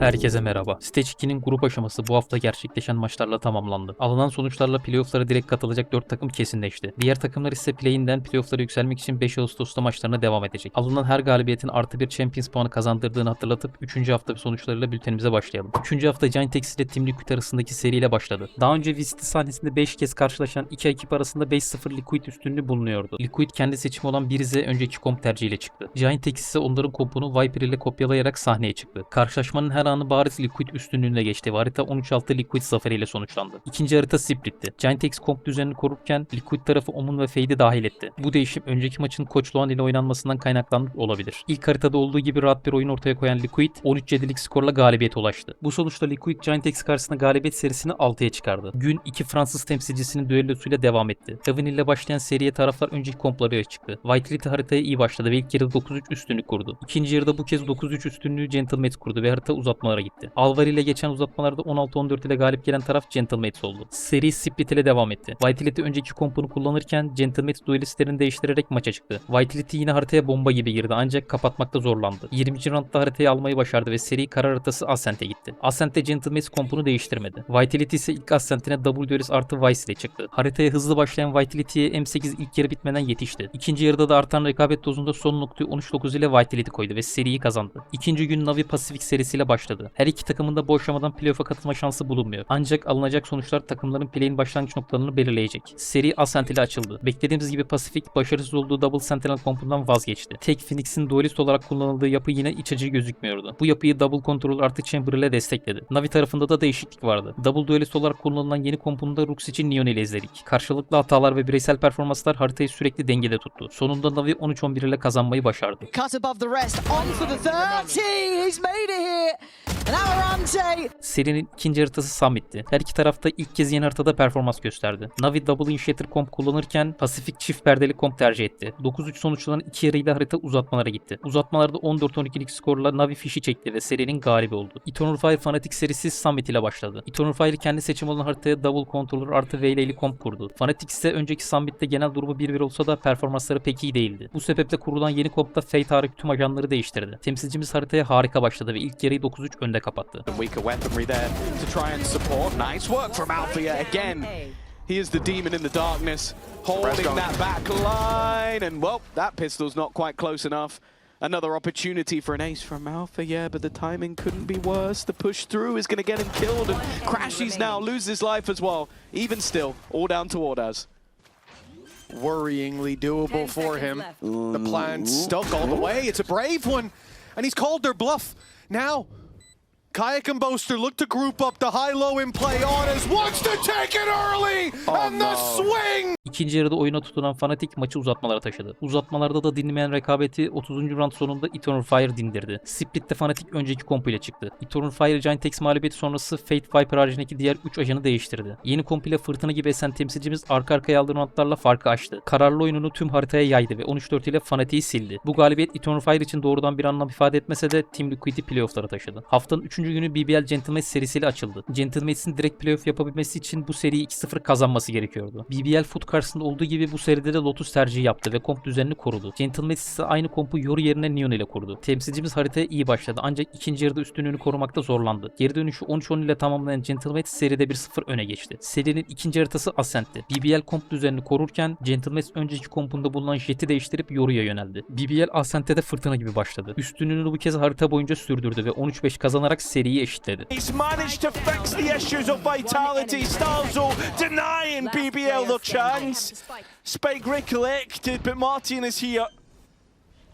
Herkese merhaba. Stage 2'nin grup aşaması bu hafta gerçekleşen maçlarla tamamlandı. Alınan sonuçlarla playoff'lara direkt katılacak 4 takım kesinleşti. Diğer takımlar ise play-in'den playoff'lara yükselmek için 5 Ağustos'ta maçlarına devam edecek. Alınan her galibiyetin artı bir Champions puanı kazandırdığını hatırlatıp 3. hafta sonuçlarıyla bültenimize başlayalım. 3. hafta Giant ile Team Liquid arasındaki seriyle başladı. Daha önce VCT sahnesinde 5 kez karşılaşan iki ekip arasında 5-0 Liquid üstünlüğü bulunuyordu. Liquid kendi seçimi olan Briz'e önceki komp tercihiyle çıktı. Giant ise onların kompunu Viper ile kopyalayarak sahneye çıktı. Karşılaşmanın her anı bariz Liquid üstünlüğüne geçti ve harita 13-6 Liquid zaferiyle sonuçlandı. İkinci harita Split'ti. Giant komp düzenini korurken Liquid tarafı Omun ve Fade'i dahil etti. Bu değişim önceki maçın Koç Loan ile oynanmasından kaynaklanmış olabilir. İlk haritada olduğu gibi rahat bir oyun ortaya koyan Liquid 13-7'lik skorla galibiyete ulaştı. Bu sonuçla Liquid Giant karşısında galibiyet serisini 6'ya çıkardı. Gün iki Fransız temsilcisinin düellosuyla devam etti. Heaven ile başlayan seriye taraflar önceki komplara çıktı. Vitality haritaya iyi başladı ve ilk yarıda 9-3 üstünlük kurdu. İkinci yarıda bu kez 9-3 üstünlüğü Gentlemates kurdu ve harita uzatmalara gitti. Alvar ile geçen uzatmalarda 16-14 ile galip gelen taraf Gentlemates oldu. Seri Split ile devam etti. Vitality önceki kompunu kullanırken Gentlemates duelistlerini değiştirerek maça çıktı. Vitality yine haritaya bomba gibi girdi ancak kapatmakta zorlandı. 20. roundda haritayı almayı başardı ve seri karar haritası Ascent'e gitti. Ascent'te Gentlemates kompunu değiştirmedi. Vitality ise ilk Ascent'ine double duelist artı Vice ile çıktı. Haritaya hızlı başlayan Vitality'ye M8 ilk yarı bitmeden yetişti. İkinci yarıda da artan rekabet dozunda son noktayı 13-9 ile Vitality koydu ve seriyi kazandı. İkinci gün Navi Pasifik serisiyle başladı. Her iki takımın da boşlamadan playoff'a katılma şansı bulunmuyor. Ancak alınacak sonuçlar takımların play'in başlangıç noktalarını belirleyecek. Seri Ascent ile açıldı. Beklediğimiz gibi Pasifik başarısız olduğu Double Sentinel kompundan vazgeçti. Tek Phoenix'in duelist olarak kullanıldığı yapı yine iç açıcı gözükmüyordu. Bu yapıyı Double Control artı Chamber ile destekledi. Navi tarafında da değişiklik vardı. Double duelist olarak kullanılan yeni kompunda Rux için Neon ile izledik. Karşılıklı hatalar ve bireysel performanslar haritayı sürekli dengede tuttu. Sonunda Navi 13-11 ile kazanmayı başardı. Cut above the rest, on for the 30, he's made it here, and Amarante. Serinin ikinci haritası Summit'ti. Her iki tarafta ilk kez yeni haritada performans gösterdi. Navi Double Initiator komp kullanırken Pasifik çift perdeli komp tercih etti. 9-3 sonuçlanan iki yarıyla harita uzatmalara gitti. Uzatmalarda 14-12'lik skorla Navi fişi çekti ve serinin galibi oldu. Eternal Fire Fnatic serisi Summit ile başladı. Eternal Fire kendi seçimi olan haritaya Double Controller artı Veyley'li komp kurdu. Fnatic ise önceki Summit'te genel durumu 1-1 olsa da performansları pek iyi değildi. Bu sebeple kurulan yeni kompta Fate hariç tüm ajanları değiştirdi. Temsilcimiz haritaya harika başladı ve ilk yarıyı 9-3 önde kapattı. Weaker weaponry there to try and support. Nice work from Althea again. He is the demon in the darkness, holding that back line, and well, that pistol's not quite close enough. Another opportunity for an ace from Alpha, yeah, but the timing couldn't be worse. The push through is going to get him killed, and Crashies now loses his life as well. Even still, all down to Ordaz. Worryingly doable for him. The plan stuck all the way. It's a brave one, and he's called their bluff. Now, Kayak and Boaster look to group up the high-low in play. Ordaz wants to take it early, and the swing! İkinci yarıda oyuna tutunan Fnatic maçı uzatmalara taşıdı. Uzatmalarda da dinmeyen rekabeti 30. round sonunda Eternal Fire dindirdi. Split'te Fnatic önceki kompu ile çıktı. Eternal Fire Giant mağlubiyeti sonrası Fate Viper haricindeki diğer 3 ajanı değiştirdi. Yeni kompu ile fırtına gibi esen temsilcimiz arka arkaya aldığı roundlarla farkı açtı. Kararlı oyununu tüm haritaya yaydı ve 13-4 ile Fnatic'i sildi. Bu galibiyet Eternal Fire için doğrudan bir anlam ifade etmese de Team Liquid'i playoff'lara taşıdı. Haftanın 3. günü BBL Gentlemates serisiyle açıldı. Gentlemates'in direkt playoff yapabilmesi için bu seriyi 2-0 kazanması gerekiyordu. BBL Foot karşısında olduğu gibi bu seride de Lotus tercihi yaptı ve komp düzenini korudu. Gentlemates ise aynı kompu Yoru yerine Neon ile kurdu. Temsilcimiz haritaya iyi başladı ancak ikinci yarıda üstünlüğünü korumakta zorlandı. Geri dönüşü 13-10 ile tamamlayan Gentlemates seride 1-0 öne geçti. Serinin ikinci haritası Ascent'ti. BBL komp düzenini korurken Gentlemates önceki kompunda bulunan Jet'i değiştirip Yoru'ya yöneldi. BBL Ascent'te de fırtına gibi başladı. Üstünlüğünü bu kez harita boyunca sürdürdü ve 13-5 kazanarak seriyi eşitledi. He's managed to fix the issues of Vitality. Stalzo denying BBL the chance. Spike recollected, but Martin is here.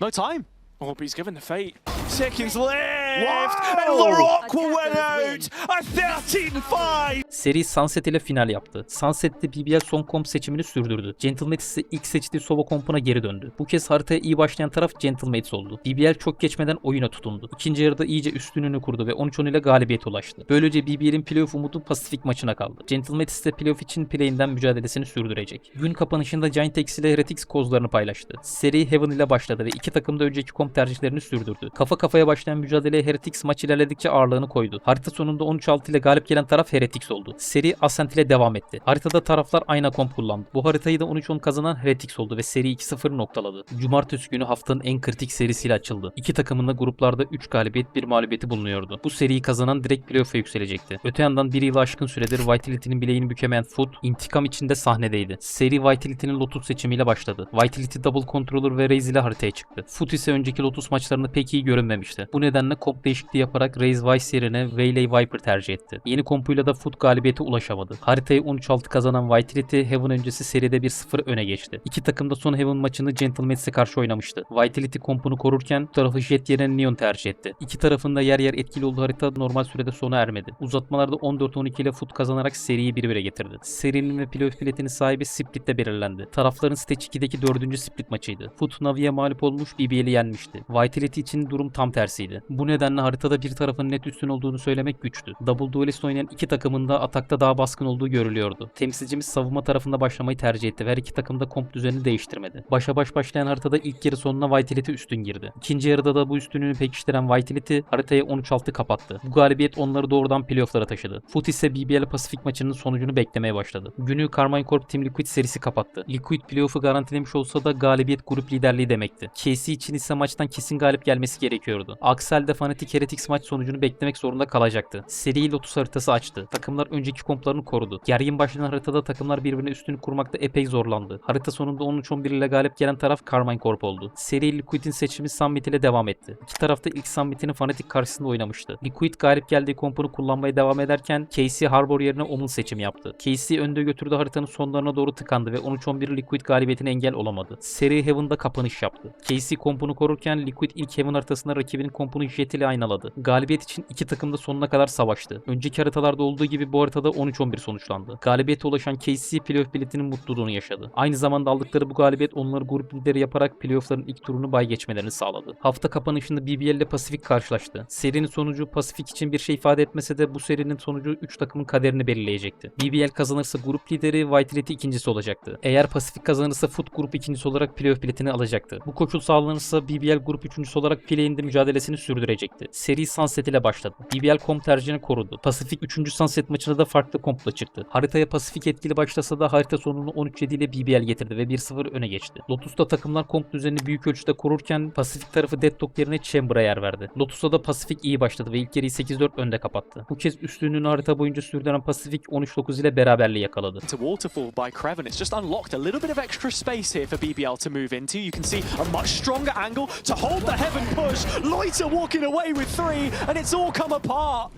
No time. Oh, but he's given the fight. Seconds left, and Larocque will win out. A 13-5. Seri Sunset ile final yaptı. Sunset'te BBL son komp seçimini sürdürdü. Gentlemates ise ilk seçtiği Sova kompuna geri döndü. Bu kez haritaya iyi başlayan taraf Gentlemates oldu. BBL çok geçmeden oyuna tutundu. İkinci yarıda iyice üstünlüğünü kurdu ve 13-10 ile galibiyete ulaştı. Böylece BBL'in playoff umudu Pasifik maçına kaldı. Gentlemates ise playoff için play'inden mücadelesini sürdürecek. Gün kapanışında Giant ile Heretics kozlarını paylaştı. Seri Heaven ile başladı ve iki takım da önceki komp tercihlerini sürdürdü. Kafa kafaya başlayan mücadeleye Heretics maç ilerledikçe ağırlığını bayrağını koydu. Harita sonunda 13-6 ile galip gelen taraf Heretics oldu. Seri Ascent ile devam etti. Haritada taraflar aynı komp kullandı. Bu haritayı da 13-10 kazanan Heretics oldu ve seri 2-0 noktaladı. Cumartesi günü haftanın en kritik serisiyle açıldı. İki takımın da gruplarda 3 galibiyet 1 mağlubiyeti bulunuyordu. Bu seriyi kazanan direkt playoff'a yükselecekti. Öte yandan bir yılı aşkın süredir Vitality'nin bileğini bükemeyen Foot intikam içinde sahnedeydi. Seri Vitality'nin Lotus seçimiyle başladı. Vitality Double Controller ve Raze ile haritaya çıktı. Foot ise önceki Lotus maçlarında pek iyi görünmemişti. Bu nedenle komp değişikliği yaparak Raze Vice yerine Waylay Viper tercih etti. Yeni kompuyla da Foot galibiyete ulaşamadı. Haritayı 13-6 kazanan Vitality Heaven öncesi seride 1-0 öne geçti. İki takım da son Heaven maçını Gentlemans'e karşı oynamıştı. Vitality kompunu korurken bu tarafı Jet yerine Neon tercih etti. İki tarafın da yer yer etkili olduğu harita normal sürede sona ermedi. Uzatmalarda 14-12 ile Foot kazanarak seriyi 1-1'e getirdi. Serinin ve playoff biletinin sahibi Split'te belirlendi. Tarafların Stage 2'deki 4. Split maçıydı. Foot Navi'ye mağlup olmuş, BBL'i yenmişti. Vitality için durum tam tersiydi. Bu nedenle haritada bir tarafın net üstün olduğunu söylemek güçtü. Double Duelist oynayan iki takımın da atakta daha baskın olduğu görülüyordu. Temsilcimiz savunma tarafında başlamayı tercih etti ve her iki takım da komp düzenini değiştirmedi. Başa baş başlayan haritada ilk yarı sonuna Vitality üstün girdi. İkinci yarıda da bu üstünlüğünü pekiştiren Vitality haritayı 13-6 kapattı. Bu galibiyet onları doğrudan playoff'lara taşıdı. Foot ise BBL Pasifik maçının sonucunu beklemeye başladı. Günü Carmine Corp Team Liquid serisi kapattı. Liquid playoff'u garantilemiş olsa da galibiyet grup liderliği demekti. KC için ise maçtan kesin galip gelmesi gerekiyordu. Axel'de Fnatic Heretics maç sonucunu beklemek zorunda kalacaktı. Seri Lotus haritası açtı. Takımlar önceki komplarını korudu. Gergin başlayan haritada takımlar birbirine üstünlük kurmakta epey zorlandı. Harita sonunda 13-11 ile galip gelen taraf Carmine Corp oldu. Seri Liquid'in seçimi Summit ile devam etti. İki tarafta ilk Summit'ini Fnatic karşısında oynamıştı. Liquid galip geldiği kompunu kullanmaya devam ederken KC Harbor yerine Omen seçimi yaptı. KC önde götürdüğü haritanın sonlarına doğru tıkandı ve 13-11 Liquid galibiyetine engel olamadı. Seri Heaven'da kapanış yaptı. KC kompunu korurken Liquid ilk Heaven haritasında rakibinin kompunu Jet ile aynaladı. Galibiyet için iki takım da sonuna kadar savaştı. Önceki haritalarda olduğu gibi bu haritada 13-11 sonuçlandı. Galibiyete ulaşan KC playoff biletinin mutluluğunu yaşadı. Aynı zamanda aldıkları bu galibiyet onları grup lideri yaparak playoff'ların ilk turunu bay geçmelerini sağladı. Hafta kapanışında BBL ile Pasifik karşılaştı. Serinin sonucu Pasifik için bir şey ifade etmese de bu serinin sonucu 3 takımın kaderini belirleyecekti. BBL kazanırsa grup lideri, Vitality ikincisi olacaktı. Eğer Pasifik kazanırsa Foot grup ikincisi olarak playoff biletini alacaktı. Bu koşul sağlanırsa BBL grup üçüncüsü olarak play-in'de mücadelesini sürdürecekti. Seri Sunset ile başladı. BBL komp tercihini korudu. Pasifik 3. Sunset maçına da farklı kompla çıktı. Haritaya Pasifik etkili başlasa da harita sonunu 13-7 ile BBL getirdi ve 1-0 öne geçti. Lotus'ta takımlar komp düzenini büyük ölçüde korurken Pasifik tarafı Deadlock yerine Chamber'a yer verdi. Lotus'ta da Pasifik iyi başladı ve ilk yarıyı 8-4 önde kapattı. Bu kez üstünlüğünü harita boyunca sürdüren Pasifik 13-9 ile beraberliği yakaladı. To Waterfall by Kreven. It's just unlocked a little bit of extra space here for BBL to move into. You can see a much stronger angle to hold the heaven push. Loiter walking away with 3, and it's all come apart.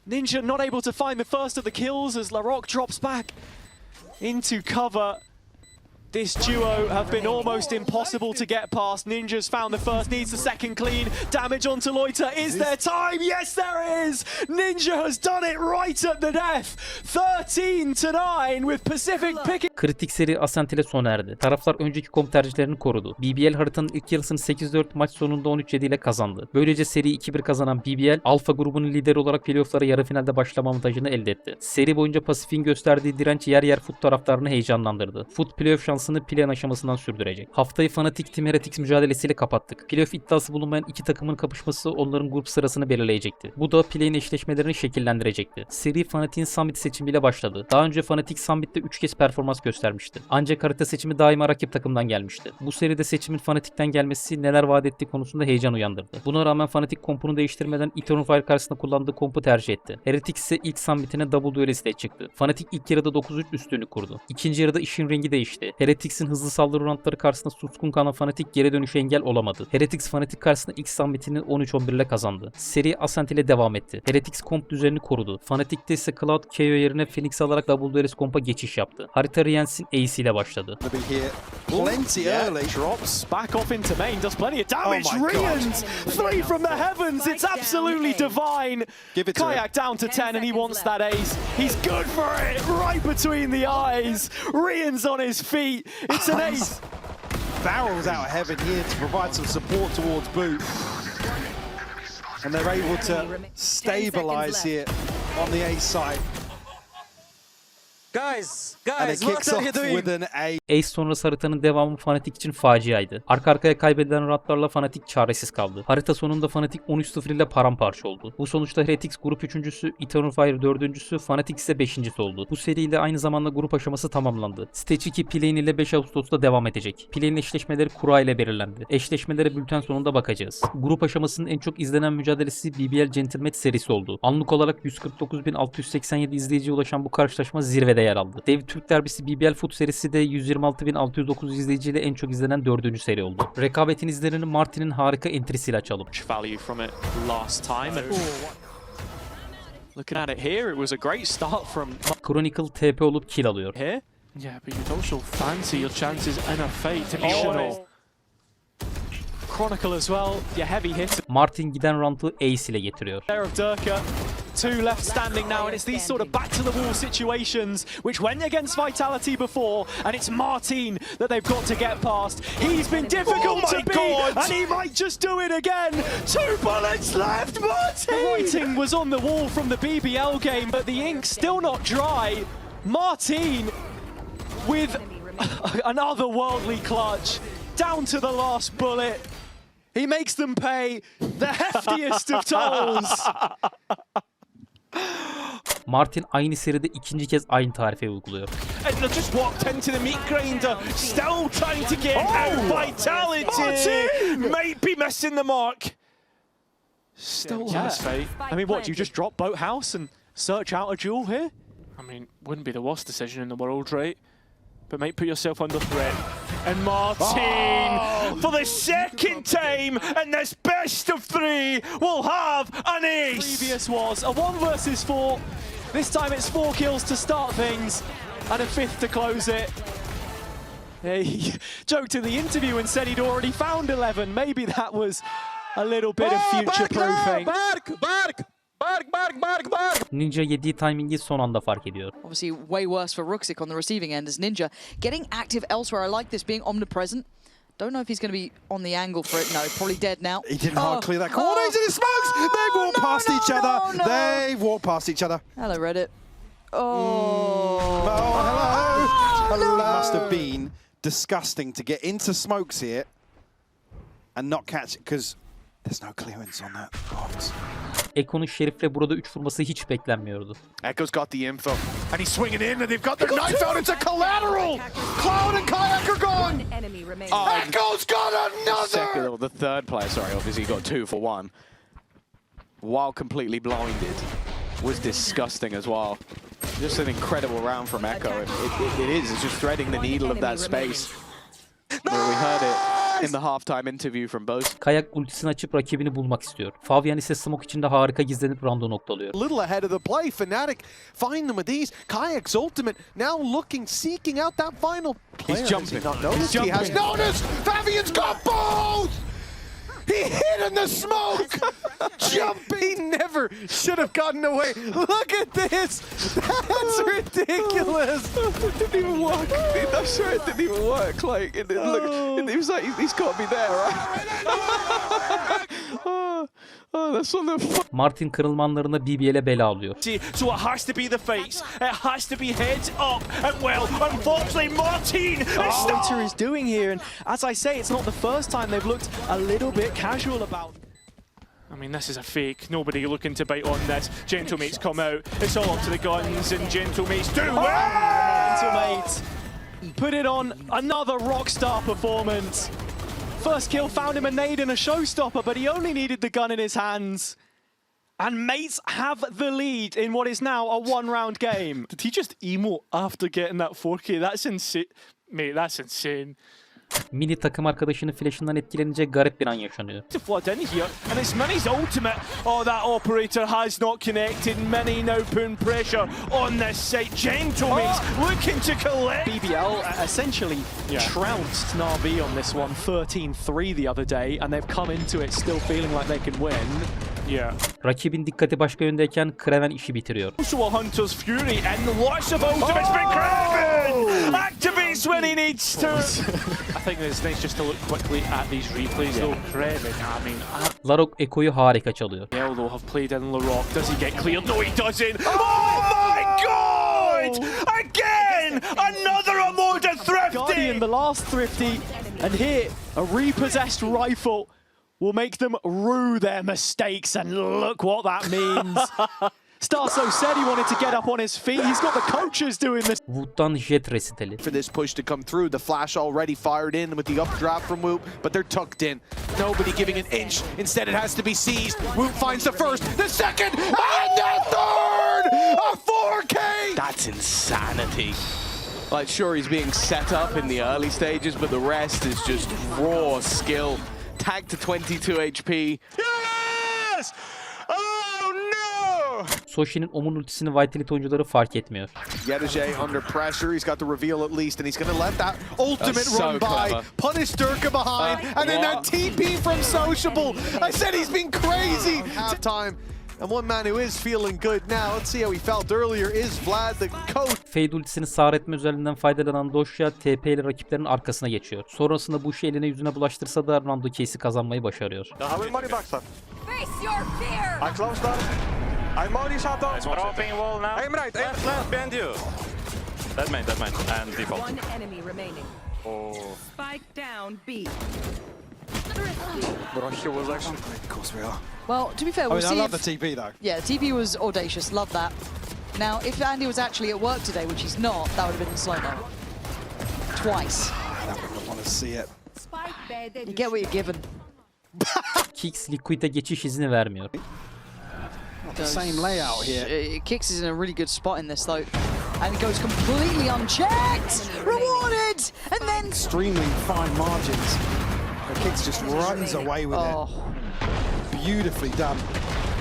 Ninja not able to find the first of the kills as Larocque drops back into cover. This duo have been almost impossible to get past. Ninja's found the first, needs the second clean. Damage onto Loiter. Is there time? Yes, there is! Ninja has done it right at the death. 13-9 with Pacific picking. Kritik seri Ascent ile sona erdi. Taraflar önceki komp tercihlerini korudu. BBL haritanın ilk yarısını 8-4 maç sonunda 13-7 ile kazandı. Böylece seri 2-1 kazanan BBL, Alpha grubunun lideri olarak playoff'lara yarı finalde başlama avantajını elde etti. Seri boyunca Pasifik'in gösterdiği direnç yer yer Foot taraftarını heyecanlandırdı. Foot playoff şansını plan aşamasından sürdürecek. Haftayı Fnatic Team Heretics mücadelesiyle kapattık. Playoff iddiası bulunmayan iki takımın kapışması onların grup sırasını belirleyecekti. Bu da play'in eşleşmelerini şekillendirecekti. Seri Fnatic'in Summit seçimiyle başladı. Daha önce Fnatic Summit'te 3 kez performans göstermişti. Ancak harita seçimi daima rakip takımdan gelmişti. Bu seride seçimin Fnatic'ten gelmesi neler vaat ettiği konusunda heyecan uyandırdı. Buna rağmen Fnatic kompunu değiştirmeden Eternal Fire karşısında kullandığı kompu tercih etti. Heretics ise ilk Summit'ine Double Duelist ile çıktı. Fnatic ilk yarıda 9-3 üstünlük kurdu. İkinci yarıda işin rengi değişti. Heretics'in hızlı saldırı roundları karşısında suskun kalan Fnatic geri dönüşe engel olamadı. Heretics Fnatic karşısında ilk Summit'ini 13-11 ile kazandı. Seri Ascent ile devam etti. Heretics komp düzenini korudu. Fnatic'te ise Cloud KO yerine Phoenix alarak Double Duelist kompa geçiş yaptı. Harita Riens'in Ace ile başladı. Plenty early. Drops back off into main, does plenty of damage. Rians, 3 from the heavens. It's absolutely divine. Give it to Kayak down to 10 and he wants that ace. He's good for it, right between the eyes. Rians on his feet. It's an ace. Barrels out of heaven here to provide some support towards Boot. And they're able to stabilize here on the A side. Guys, And it kicks off with an A. Ace sonrası haritanın devamı Fnatic için faciaydı. Arka arkaya kaybedilen roundlarla Fnatic çaresiz kaldı. Harita sonunda Fnatic 13-0 ile paramparça oldu. Bu sonuçta Heretics grup 3.'sü, Eternal Fire 4.'sü, Fnatic ise 5.'si oldu. Bu seriyle aynı zamanda grup aşaması tamamlandı. Stage 2 Play-in ile 5 Ağustos'ta devam edecek. Play-in eşleşmeleri kura ile belirlendi. Eşleşmelere bülten sonunda bakacağız. Grup aşamasının en çok izlenen mücadelesi BBL Gentleman serisi oldu. Anlık olarak 149.687 izleyiciye ulaşan bu karşılaşma zirvede yer aldı. Dev Türk derbisi BBL Foot serisi de 126.609 izleyiciyle en çok izlenen 4. seri oldu. Rekabetin izlerini Martin'in harika entry'siyle açalım. Value from it last time. And looking at it here, it was a great start from Chronicle TP olup kill alıyor. here. Yeah, but you'd also fancy your chances in a fight, to be honest. Chronicle as well, your heavy hit Martin giden round'u Ace ile getiriyor. there of Durka. Two left standing now, and it's these sort of back to the wall situations which went against Vitality before, and it's Martin that they've got to get past. He's been difficult to beat, and he might just do it again. 2 bullets left, Martin! The writing was on the wall from the BBL game, but the ink's still not dry. Martin with another worldly clutch, down to the last bullet. He makes them pay the heftiest of tolls. Martin aynı seride ikinci kez aynı tarife uyguluyor. And they just walked into the meat grinder, still trying to get out. Vitality might be missing the mark. Still Yeah. this fight. I mean, what, do you just drop Boathouse and search out a duel here? I mean, wouldn't be the worst decision in the world, right? But might put yourself under threat. And Martin, for the second time in this best of 3, will have an ace. Previous was a 1 versus 4. This time it's 4 kills to start things and a 5th to close it. He joked in the interview and said he'd already found 11. Maybe that was a little bit of future proofing. Ninja yediği timingi son anda fark ediyor. Obviously, way worse for Ruxic on the receiving end as Ninja getting active elsewhere. I like this being omnipresent. Don't know if he's going to be on the angle for it. No, probably dead now. He didn't hard clear that corner. He's in the smokes. They walk past each other. They walk past each other. Hello, Reddit. Oh, hello. It must have been disgusting to get into smokes here and not catch it because there's no clearance on that box. Ekko'nun Şerif'le burada 3 vurması hiç beklenmiyordu. Echo's got the info, and he's swinging in, and they've got their knife out. It's a collateral. Cloud and Kayak are gone. Echo's got another. Second, or the third player, sorry, obviously got 2 for 1. While completely blinded, was disgusting as well. Just an incredible round from Echo. It is. It's just threading the needle of that space. We heard it in the halftime interview from both. Kayak ultisini açıp rakibini bulmak istiyor. Fabian ise smoke içinde harika gizlenip round'u noktalıyor. A little ahead of the play. Fnatic find them with these. Kayak's ultimate now looking, seeking out that final player. He's jumping. Has he not noticed? He has noticed. Fabian's got both. He hid in the smoke. Jumping. He never should have gotten away. Look at this. That's ridiculous. It didn't even work. I'm sure it didn't even work. Like, look, it was like he's got to be there, right? That's on the. Martin kırılmanlarına BBL'e bela alıyor. So it has to be the fights. It has to be heads up. And well, unfortunately, Martin is What is doing here, and as I say, it's not the first time they've looked a little bit casual about. I mean, this is a fake. Nobody looking to bite on this. Gentlemates come out. It's all up to the guns, and Gentlemates do well. Gentlemates put it on another rockstar performance. First kill found him a nade and a showstopper, but he only needed the gun in his hands. And mates have the lead in what is now a 1-round game. Did he just emote after getting that 4K? That's insane. Mate, that's insane. Mini takım arkadaşının flash'ından etkilenince garip bir an yaşanıyor. To flood in here, and it's Mini's ultimate. Oh, that operator has not connected. Mini now putting pressure on this site. Gentlemates looking to collect. BBL essentially trounced Na'Vi on this one, 13-3 the other day, and they've come into it still feeling like they can win. Yeah. Rakibin dikkati başka yöndeyken Kraven işi bitiriyor. Also a Hunter's Fury, and lots of ultimates, but Kraven activates when he needs to. I think it's nice just to look quickly at these replays though. Kraven, I mean, Larok Ekko'yu harika çalıyor. though have played in Larocque. Does he get cleared? No, he doesn't. Oh my God! Again! again! Another Immortal Guardian, the Thrifty! last Thrifty, and here, a repossessed rifle will make them rue their mistakes, and look what that means. Starso said he wanted to get up on his feet. He's got the coaches doing this. Wood'dan Jet resitali. For this push to come through, the flash already fired in with the updraft from Whoop, but they're tucked in. Nobody giving an inch. Instead, it has to be seized. Whoop finds the first, the second, and the third! A 4K! That's insanity. Like, sure, he's being set up in the early stages, but the rest is just raw skill. Tag to 22 HP. Yes! Oh no! Soshi'nin Omun ultisini Vitality oyuncuları fark etmiyor. Yedije under pressure. He's got the reveal at least, and he's going to let that ultimate That's so run by. clever. Punish Durka behind, and then that TP from Sociable. I said he's been crazy. Halftime. And one man who is feeling good now, let's see how he felt earlier, is Vlad, the coach. Fade ultisini sağır etme özelliğinden faydalanan Doşya TP ile rakiplerinin arkasına geçiyor. Sonrasında bu işi eline yüzüne bulaştırsa da Rando case'i kazanmayı başarıyor. Face your fear! I closed that. I'm already shot on. Dropping wall now. I'm right. Left, behind you. That main, and default. One enemy remaining. Oh. Spike down B. Bro, he was actually. Of course we are. Well, to be fair, I we'll mean, I see love if... the TP though. Yeah, the TP was audacious. Love that. Now, if Andy was actually at work today, which he's not, that would have been in slow-mo. Twice. I don't want to see it. Spike B'de You get what you're given. Kicks Liquid'e geçiş izni vermiyor. The same layout here. Kicks is in a really good spot in this, though. And it goes completely unchecked! Rewarded! And then... Extremely fine margins. The Kicks just runs away with Oh. it. Beautifully done.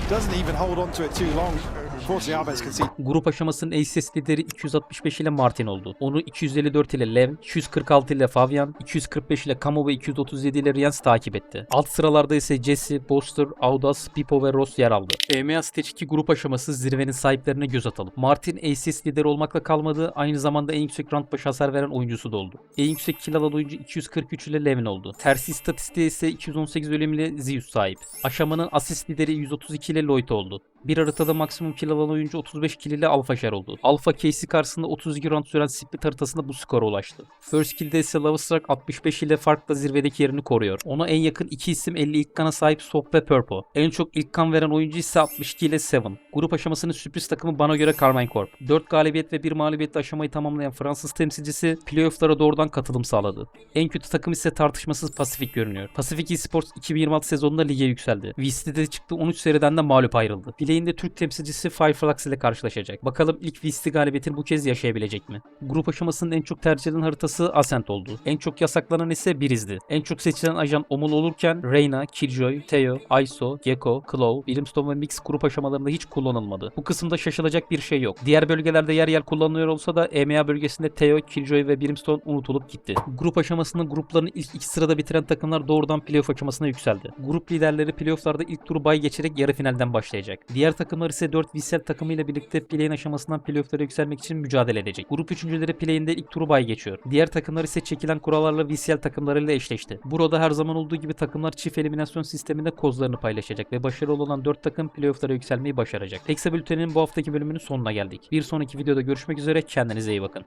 Doesn't even hold on to it too long. Unfortunately, Arbex can see. Grup aşamasının ACS lideri 265 ile Martin oldu. Onu 254 ile Lev, 246 ile Fabian, 245 ile Kamo ve 237 ile Riens takip etti. Alt sıralarda ise Jesse, Boster, Audas, Pipo ve Ross yer aldı. EMEA Stage 2 grup aşaması zirvenin sahiplerine göz atalım. Martin ACS lideri olmakla kalmadı, aynı zamanda en yüksek round başı hasar veren oyuncusu da oldu. En yüksek kill alan oyuncu 243 ile Levin oldu. Tersi istatistiği ise 218 ölüm ile Zeus sahip. Aşamanın asist lideri 132 ile Lloyd oldu. Bir haritada maksimum kill alan oyuncu 35 kill ile Alpha Share oldu. Alpha Casey karşısında 32 round süren split haritasında bu skora ulaştı. First kill'de ise Lovestruck 65 ile farkla zirvedeki yerini koruyor. Ona en yakın iki isim 50 ilk kana sahip Soap ve Purpo. En çok ilk kan veren oyuncu ise 62 ile Seven. Grup aşamasının sürpriz takımı bana göre Carmine Corp. 4 galibiyet ve 1 mağlubiyetle aşamayı tamamlayan Fransız temsilcisi playoff'lara doğrudan katılım sağladı. En kötü takım ise tartışmasız Pacific görünüyor. Pacific Esports 2026 sezonunda lige yükseldi. VCT'de çıktığı 13 seriden de mağlup ayrıldı. Bileğinde Türk temsilcisi Fireflux ile karşılaşacak. Bakalım ilk VCT galibiyetini bu kez yaşayabilecek mi? Grup aşamasının en çok tercih edilen haritası Ascent oldu. En çok yasaklanan ise Briz'di. En çok seçilen ajan Omul olurken Reyna, Killjoy, Teo, Iso, Gecko, Claw, Brimstone ve Mix grup aşamalarında hiç kullanılmadı. Bu kısımda şaşılacak bir şey yok. Diğer bölgelerde yer yer kullanılıyor olsa da EMEA bölgesinde Teo, Killjoy ve Brimstone unutulup gitti. Grup aşamasında gruplarını ilk iki sırada bitiren takımlar doğrudan playoff aşamasına yükseldi. Grup liderleri playofflarda ilk turu bay geçerek yarı finalden başlayacak. Diğer takımlar ise 4 VCL takımıyla birlikte play-in aşamasından playofflara yükselmek için mücadele edecek. Grup üçüncüleri play-in'de ilk turu bay geçiyor. Diğer takımlar ise çekilen kurallarla VCL takımlarıyla eşleşti. Burada her zaman olduğu gibi takımlar çift eliminasyon sisteminde kozlarını paylaşacak ve başarılı olan 4 takım playofflara yükselmeyi başaracak. Hexa Bülten'in bu haftaki bölümünün sonuna geldik. Bir sonraki videoda görüşmek üzere, kendinize iyi bakın.